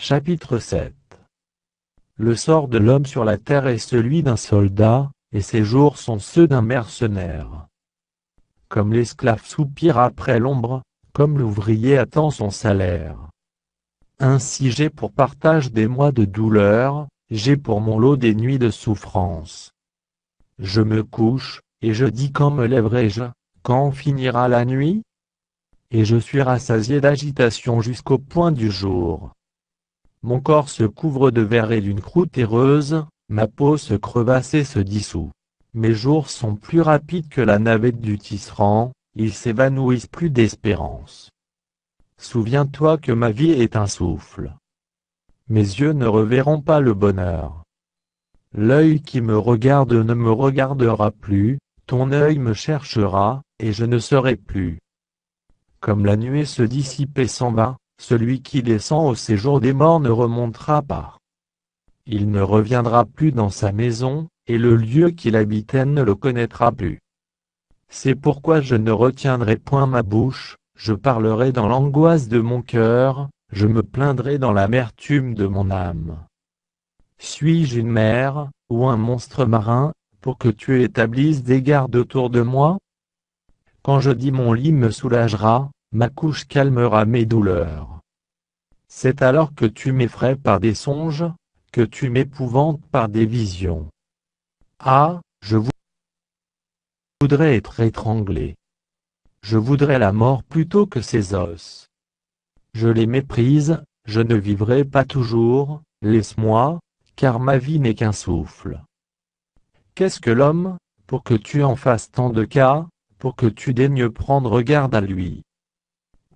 Chapitre 7. Le sort de l'homme sur la terre est celui d'un soldat, et ses jours sont ceux d'un mercenaire. Comme l'esclave soupire après l'ombre, comme l'ouvrier attend son salaire. Ainsi j'ai pour partage des mois de douleur, j'ai pour mon lot des nuits de souffrance. Je me couche, et je dis quand me lèverai-je, quand finira la nuit? Et je suis rassasié d'agitation jusqu'au point du jour. Mon corps se couvre de verre et d'une croûte terreuse, ma peau se crevasse et se dissout. Mes jours sont plus rapides que la navette du tisserand, ils s'évanouissent plus d'espérance. Souviens-toi que ma vie est un souffle. Mes yeux ne reverront pas le bonheur. L'œil qui me regarde ne me regardera plus, ton œil me cherchera, et je ne serai plus. Comme la nuée se dissipe et s'en va, celui qui descend au séjour des morts ne remontera pas. Il ne reviendra plus dans sa maison, et le lieu qu'il habitait ne le connaîtra plus. C'est pourquoi je ne retiendrai point ma bouche, je parlerai dans l'angoisse de mon cœur, je me plaindrai dans l'amertume de mon âme. Suis-je une mer, ou un monstre marin, pour que tu établisses des gardes autour de moi? Quand je dis mon lit me soulagera, ma couche calmera mes douleurs. C'est alors que tu m'effraies par des songes, que tu m'épouvantes par des visions. Ah, je voudrais être étranglé. Je voudrais la mort plutôt que ces os. Je les méprise, je ne vivrai pas toujours, laisse-moi, car ma vie n'est qu'un souffle. Qu'est-ce que l'homme, pour que tu en fasses tant de cas, pour que tu daignes prendre garde à lui?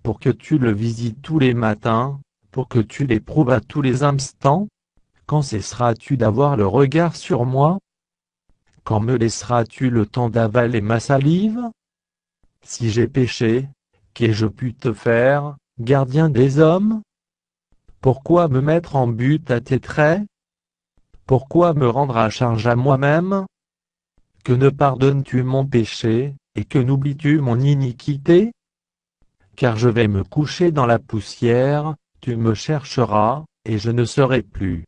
Pour que tu le visites tous les matins, pour que tu l'éprouves à tous les instants? Quand cesseras-tu d'avoir le regard sur moi? Quand me laisseras-tu le temps d'avaler ma salive? Si j'ai péché, qu'ai-je pu te faire, gardien des hommes? Pourquoi me mettre en but à tes traits? Pourquoi me rendre à charge à moi-même? Que ne pardonnes-tu mon péché, et que n'oublies-tu mon iniquité? Car je vais me coucher dans la poussière, tu me chercheras, et je ne serai plus.